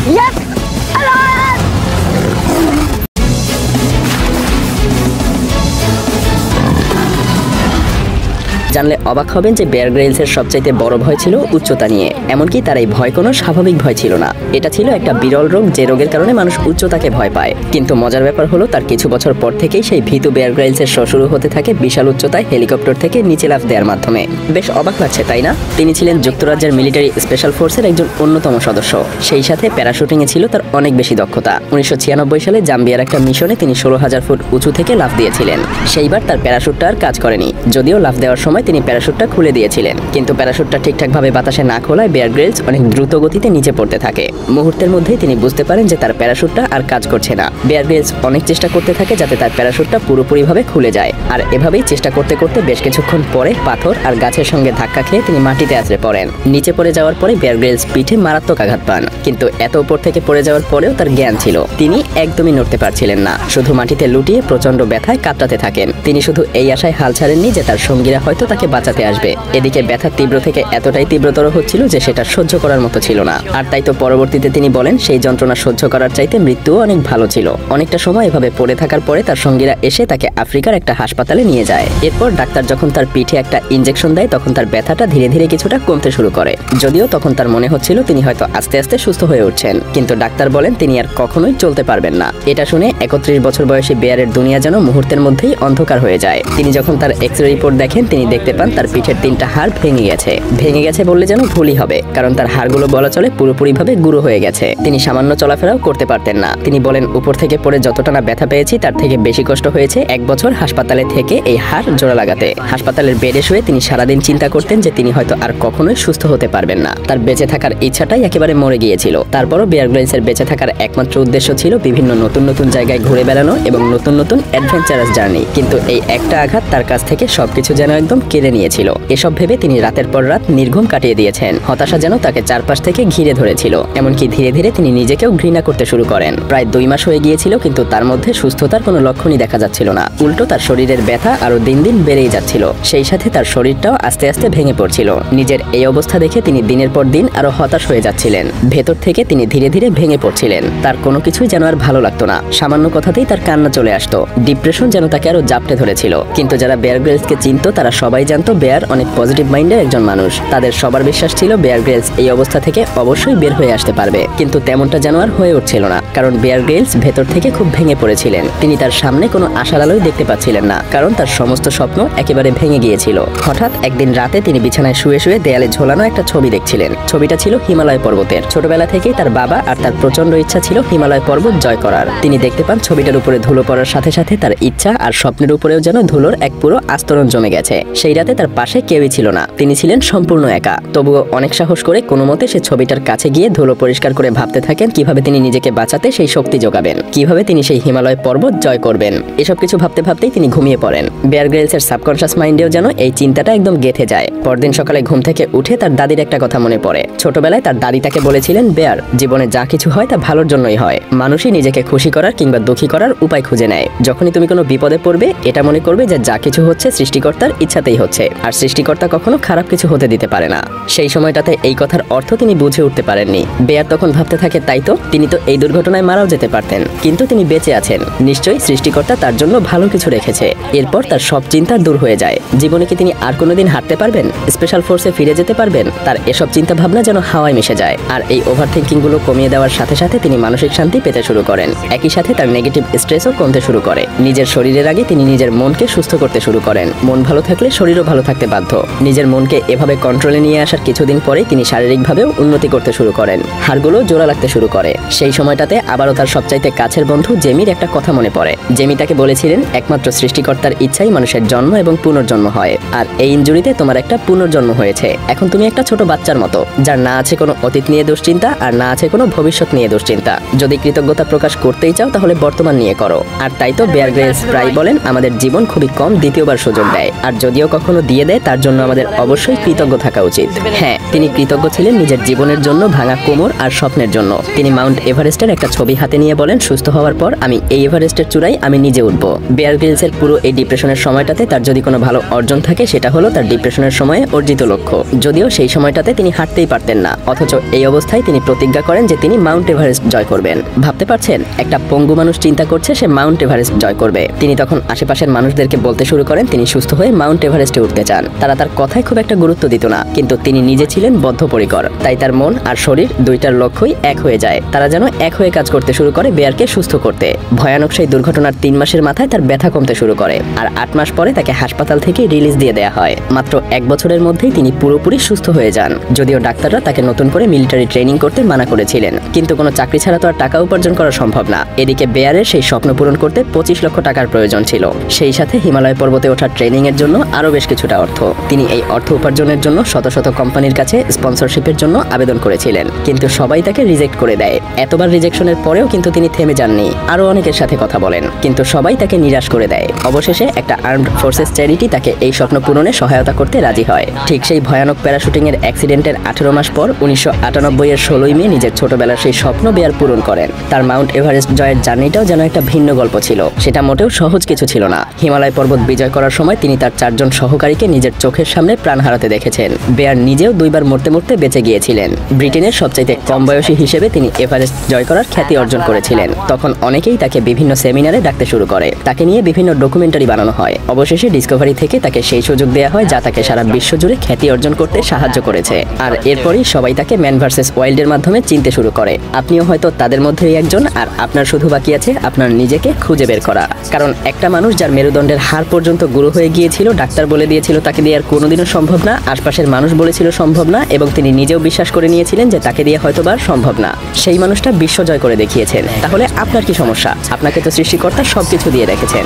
Yes! Alert! জানলে অবাক হবেন যে বেয়ার গ্রিলসের সবচাইতে বড় ভয় ছিল উচ্চতা নিয়ে। এমনকি তার এই ভয় কোনো স্বাভাবিক ভয় ছিল না, এটা ছিল একটা বিরল রোগ, যে রোগের কারণে মানুষ উচ্চতাকে ভয় পায়। কিন্তু মজার ব্যাপার হলো, তার কিছু বছর পর থেকেই সেই ভীতু বেয়ার গ্রিলসের শো শুরু হতে থাকে বিশাল উচ্চতায় হেলিকপ্টার থেকে নিচে লাফ দেওয়ার মাধ্যমে। বেশ অবাক লাগছে তাই না? তিনি ছিলেন যুক্তরাজ্যের মিলিটারি স্পেশাল ফোর্সের একজন অন্যতম সদস্য। সেই সাথে প্যারাশুটিংয়ে ছিল তার অনেক বেশি দক্ষতা। 1996 সালে জাম্বিয়ার একটা মিশনে তিনি 16,000 ফুট উঁচু থেকে লাফ দিয়েছিলেন। সেইবার তার প্যারাশুটটা আর কাজ করেনি, যদিও লাফ দেওয়ার সময় তিনি প্যারাশুটটা খুলে দিয়েছিলেন, কিন্তু প্যারাশুটটা ঠিকঠাকভাবে বাতাসে না খোলায় বেয়ার গ্রিলস অনেক দ্রুত গতিতে নিচে পড়তে থাকে। মুহূর্তের মধ্যেই তিনি বুঝতে পারেন যে তার প্যারাশুটটা আর কাজ করছে না। বেয়ার গ্রিলস অনেক চেষ্টা করতে থাকে যাতে তার প্যারাশুটটা পুরোপুরিভাবে খুলে যায়, আর এভাবেই চেষ্টা করতে করতে বেশ কিছুক্ষণ পরে পাথর আর গাছের সঙ্গে ধাক্কা খেয়ে তিনি মাটিতে আছড়ে পড়েন। নিচে পড়ে যাওয়ার পরে বেয়ার গ্রিলস পিঠে মারাত্মক আঘাত পান, কিন্তু এত উপর থেকে পড়ে যাওয়ার পরেও তার জ্ঞান ছিল। তিনি একদমই নড়তে পারছিলেন না, শুধু মাটিতে লুটিয়ে প্রচন্ড ব্যথায় কাতরাতে থাকেন। তিনি শুধু এই আশায় হাল ছাড়েননি যে তার সঙ্গীরা হয়তো তাকে বাঁচাতে আসবে। এদিকে ব্যথা তীব্র থেকে এতটাই তীব্রতর হচ্ছিল যে সেটা সহ্য করার মতো ছিল না। আর তাই তো পরবর্তীতে তিনি বলেন সেই যন্ত্রণা সহ্য করার চাইতে মৃত্যুও অনেক ভালো ছিল। অনেকটা সময় এভাবে পড়ে থাকার পরে তার সঙ্গীরা এসে তাকে আফ্রিকার একটা হাসপাতালে নিয়ে যায়। এরপর ডাক্তার যখন তার পিঠে একটা ইনজেকশন দেয়, তখন তার ব্যথাটা ধীরে ধীরে কিছুটা কমতে শুরু করে। যদিও তখন তার মনে হচ্ছিল তিনি হয়তো আস্তে আস্তে সুস্থ হয়ে উঠছেন, কিন্তু ডাক্তার বলেন তিনি আর কখনোই চলতে পারবেন না। এটা শুনে 31 বছর বয়সী বেয়ারের দুনিয়া যেন মুহূর্তের মধ্যেই অন্ধকার হয়ে যায়। তিনি যখন তার এক্সরে রিপোর্ট দেখেন, তিনি দেখতে পান তার পিঠের 3টা হাড় ভেঙে গেছে বললে যেন ভুলই হবে, কারণ তার হাড়গুলো বলা চলে পুরোপুরিভাবে গুঁড়ো হয়ে গেছে। তিনি সামান্য চলাফেরাও করতে পারতেন না। তিনি বলেন, উপর থেকে পড়ে যতটা না ব্যথা পেয়েছি তার থেকে বেশি কষ্ট হয়েছে 1 বছর হাসপাতালে থেকে এই হাড় জোড়া লাগাতে। হাসপাতালের বেডে শুয়ে তিনি সারাদিন চিন্তা করতেন যে তিনি হয়তো আর কখনোই সুস্থ হতে পারবেন না। তার বেঁচে থাকার ইচ্ছাটাই একেবারে মরে গিয়েছিল। তারপরও বেয়ার গ্রিলসের বেঁচে থাকার একমাত্র উদ্দেশ্য ছিল বিভিন্ন নতুন নতুন জায়গায় ঘুরে বেড়ানো এবং নতুন নতুন অ্যাডভেঞ্চারাস জার্নি। কিন্তু এই একটা আঘাত তার কাছ থেকে সবকিছু যেন একদম কেড়ে নিয়েছিল। এসব ভেবে তিনি রাতের পর রাত নির্ঘুম কাটিয়ে দিয়েছেন। হতাশা যেন তাকে চারপাশ থেকে ঘিরে ধরেছিল। এমনকি ধীরে ধীরে তিনি নিজেকেও ঘৃণা করতে শুরু করেন। প্রায় 2 মাস হয়ে গিয়েছিল, কিন্তু তার মধ্যে সুস্থতার কোনো লক্ষণই দেখা যাচ্ছিল না। উল্টো তার শরীরের ব্যথা আরো দিন দিন বেড়েই যাচ্ছিল। সেই সাথে তার শরীরটাও আস্তে আস্তে ভেঙে পড়ছিল। নিজের এই অবস্থা দেখে তিনি দিনের পর দিন আরো হতাশ হয়ে যাচ্ছিলেন। ভেতর থেকে তিনি ধীরে ধীরে ভেঙে পড়ছিলেন। তার কোনো কিছুই যেন আর ভালো লাগতো না। সামান্য কথাতেই তার কান্না চলে আসতো। ডিপ্রেশন যেন তাকে আরো জাপটে ধরেছিল। কিন্তু যারা বেয়ার গ্রিলসকে চিনতো তারা সবাই জানতো বেয়ার অনেক পজিটিভ মাইন্ডের একজন মানুষ। তাদের সবার বিশ্বাস ছিল বেয়ার গ্রিলস এই অবস্থা থেকে অবশ্যই বের হয়ে আসতে পারবে, কিন্তু তেমনটা যেন আর হয়ে উঠছিল না। কারণ বেয়ার গ্রিলস ভেতর থেকে খুব ভেঙে পড়েছিলেন। তিনি তার সামনে কোনো আশার আলোই দেখতে পাচ্ছিলেন না, কারণ তার সমস্ত স্বপ্ন একেবারে ভেঙে গিয়েছিল। হঠাৎ একদিন রাতে তিনি বিছানায় শুয়ে শুয়ে দেয়ালে ঝোলানো একটা ছবি দেখছিলেন। ছবিটা ছিল হিমালয় পর্বতের। ছোটবেলা থেকেই তার বাবা আর তার প্রচন্ড ইচ্ছা ছিল হিমালয় পর্বত জয় করার। তিনি দেখতে পান ছবিটার উপরে ধুলো পড়ার সাথে সাথে তার ইচ্ছা আর স্বপ্নের উপরেও যেন ধুলোর এক পুরো আস্তরণ জমে গেছে। সেই রাতে তার পাশে কেউই ছিল না। তিনি ছিলেন সম্পূর্ণ একা। তবুও অনেক সাহস করে কোনো মতে সে ছবিটার কাছে গিয়ে ধুলো পরিষ্কার করে ভাবতে থাকেন কিভাবে তিনি নিজেকে বাঁচাতে সেই শক্তি যোগাবেন, কিভাবে তিনি সেই হিমালয় পর্বত জয় করবেন। এসব কিছু ভাবতে ভাবতেই তিনি ঘুমিয়ে পড়েন। বেয়ার গ্রিলসের সাবকনশিয়াস মাইন্ডেও যেন এই চিন্তাটা একদম গেঁথে যায়। পরদিন সকালে ঘুম থেকে উঠে তার দাদির একটা কথা মনে পড়ে। ছোটবেলায় তার দাদি তাকে বলেছিলেন, বেয়ার, জীবনে যা কিছু হয় তা ভালোর জন্যই হয়। মানুষই নিজেকে খুশি করার কিংবা দুঃখী করার উপায় খুঁজে নেয়। যখনই তুমি কোনো বিপদে পড়বে এটা মনে করবে যে যা কিছু হচ্ছে সৃষ্টিকর্তার ইচ্ছাতেই হচ্ছে, আর সৃষ্টিকর্তা কখনো খারাপ কিছু হতে দিতে পারে না। সেই সময়টাতে এই কথার অর্থ তিনি বুঝে উঠতে পারেননি। বেয়ার তখন ভাবতে থাকে, তাই তো, তিনি তো এই দুর্ঘটনায় মারাও যেতে পারতেন, কিন্তু তিনি বেঁচে আছেন। নিশ্চয়ই সৃষ্টিকর্তা তার জন্য ভালো কিছু রেখেছে। এরপর তার সব চিন্তা দূর হয়ে যায়। জীবনে কি তিনি আর কোনোদিন হাঁটতে পারবেন? স্পেশাল ফোর্সে ফিরে যেতে পারবেন? তার এসব চিন্তা ভাবনা যেন হাওয়ায় মিশে যায়। আর এই ওভার থিঙ্কিং গুলো কমিয়ে দেওয়ার সাথে সাথে তিনি মানসিক শান্তি পেতে শুরু করেন। একই সাথে তার নেগেটিভ স্ট্রেসও কমতে শুরু করে। নিজের শরীরের আগে তিনি নিজের মনকে সুস্থ করতে শুরু করেন। মন ভালো থাকলে শরীরও ভালো থাকতে বাধ্য। নিজের মনকে এভাবে কন্ট্রোলে নিয়ে আসার কিছুদিন পরে তিনি শারীরিকভাবেও উন্নতি করতে শুরু করেন। হাড়গুলো জোড়া লাগতে শুরু করে। সেই সময়টাতে আবারও তার সবচাইতে কাছের বন্ধু জেমির একটা কথা মনে পড়ে। জেমি তাকে বলেছিলেন, একমাত্র সৃষ্টিকর্তার ইচ্ছাই মানুষের জন্ম এবং পুনর্জন্ম হয়, আর এই ইনজুরিতে তোমার একটা পুনর্জন্ম হয়েছে। এখন তুমি একটা ছোট বাচ্চার মতো, যার না আছে কোনো অতীত নিয়ে দুশ্চিন্তা আর না আছে কোনো ভবিষ্যৎ নিয়ে দুশ্চিন্তা। যদি কৃতজ্ঞতা প্রকাশ করতেই চাও তাহলে বর্তমান নিয়ে করো। আর তাই তো বেয়ার গ্রিলস প্রায় বলেন, আমাদের জীবন খুবই কম দ্বিতীয়বার সুযোগ দেয়, আর যদিও কখনো দিয়ে দেয় তার জন্য আমাদের অবশ্যই কৃতজ্ঞ থাকা উচিত। হ্যাঁ, তিনি কৃতজ্ঞ ছিলেন নিজের জীবনের জন্য, ভাঙা কোমর আর স্বপ্নের জন্য। তিনি মাউন্ট এভারেস্টের একটা ছবি হাতে নিয়ে বলেন, সুস্থ হওয়ার পর আমি এই এভারেস্টের চূড়ায় আমি নিজে উঠবো। বেয়ার গ্রিলসের পুরো এই ডিপ্রেশনের সময়টাতে তার যদি কোনো ভালো অর্জন থাকে সেটা হলো তার ডিপ্রেশনের সময়ে অর্জিত লক্ষ্য। যদিও সেই সময়টাতে তিনি হাঁটতেই পারতেন না, অথচ এই অবস্থায় তিনি প্রতিজ্ঞা করেন যে তিনি মাউন্ট এভারেস্ট জয় করবেন। ভাবতে পারছেন, একটা পঙ্গু মানুষ চিন্তা করছে সে মাউন্ট এভারেস্ট জয় করবে। তিনি তখন আশেপাশের মানুষদেরকে বলতে শুরু করেন তিনি সুস্থ হয়ে মাউন্ট এভারেস্টে উঠতে চান। তারা তার কথায় খুব একটা গুরুত্ব দিত না, কিন্তু তিনি নিজে ছিলেন বদ্ধপরিকর। তাই তার মন আর শরীর দুইটার লক্ষ্যই এক হয়ে যায়। তারা যেন এক হয়ে কাজ করতে শুরু করে বেয়ারকে সুস্থ করতে। ভয়ানক সেই দুর্ঘটনার 3 মাসের মাথায় তার ব্যথা কমতে শুরু করে, আর 8 মাস পরে তাকে হাসপাতাল থেকে রিলিজ দিয়ে দেওয়া হয়। মাত্র 1 বছরের মধ্যেই তিনি পুরোপুরি সুস্থ হয়ে যান। যদিও ডাক্তাররা তাকে নতুন করে মিলিটারি ট্রেনিং করতে মানা করেছিলেন, কিন্তু কোনো চাকরি ছাড়া তো আর টাকা উপার্জন করা সম্ভব না। এদিকে বেয়ারের সেই স্বপ্ন পূরণ করতে 25 লক্ষ টাকার প্রয়োজন ছিল। সেই সাথে হিমালয় পর্বতে ওঠার ট্রেনিং এর জন্য আরো বেশ কিছুটা অর্থ। তিনি এই অর্থ উপার্জনের জন্য শত শত কোম্পানির কাছে স্পন্সরশিপের জন্য আবেদন করেছিলেন, কিন্তু সবাই তাকে রিজেক্ট করে দেয়। এতবার রিজেকশনের পরেও কিন্তু তিনি থেমে যাননি, আরো অনেকের সাথে কথা বলেন, কিন্তু সবাই তাকে নিরাশ করে দেয়। অবশেষে একটা আর্মড ফোর্সেস চ্যারিটি তাকে এই স্বপ্ন পূরণে সহায়তা করতে রাজি হয়। ঠিক সেই ভয়ানক প্যারাশুটিং এর অ্যাক্সিডেন্টের 18 মাস পর 1998 এর 16ই মে নিজের ছোটবেলার সেই স্বপ্ন বেয়ার পূরণ করেন। তার মাউন্ট এভারেস্ট জয়ের জার্নিটাও যেন একটা ভিন্ন গল্প ছিল। সেটা মোটেও সহজ কিছু ছিল না। হিমালয় পর্বত বিজয় করার সময় তিনি তার 4 জন সহকারীকে নিজের চোখের সামনে প্রাণ হারাতে দেখেছেন। বেয়ার নিজেও 2 বার মরতে মরতে বেঁচে গিয়েছিলেন। ব্রিটেনের সবচাইতে কম বয়সী হিসেবে তিনি এভারেস্ট জয় করার খ্যাতি অর্জন করেছিলেন। তখন অনেকেই তাকে বিভিন্ন সেমিনারে ডাকতে শুরু করে, তাকে নিয়ে বিভিন্ন ডকুমেন্টারি বানানো হয়। অবশেষে ডিসকভারি থেকে তাকে সেই সুযোগ দেওয়া হয় যা তাকে সারা বিশ্ব জুড়ে খ্যাতি অর্জন করতে সাহায্য করেছে। আর এরপরই সবাই তাকে ম্যান ভার্সেস ওয়াইল্ডের মাধ্যমে চিনতে শুরু করে। আপনিও হয়তো তাদের মধ্যেই একজন, আর আপনার শুধু বাকি আছে আপনার নিজেকে খুঁজে বের করা। কারণ একটা মানুষ যার মেরুদণ্ডের হাড় পর্যন্ত গুঁড়ো হয়ে গিয়েছিল, ডাক্তার বলে দিয়েছিল তাকে দিয়ে আর কোনোদিনও সম্ভব না, আশপাশের মানুষ বলেছিল সম্ভব না, এবং তিনি নিজেও বিশ্বাস করে নিয়েছিলেন যে তাকে দিয়ে হয়তোবা সম্ভব না, সেই মানুষটা বিশ্ব জয় করে দেখিয়েছেন। তাহলে আপনার কি সমস্যা? আপনাকে তো সৃষ্টিকর্তা সবকিছু দিয়ে রেখেছেন।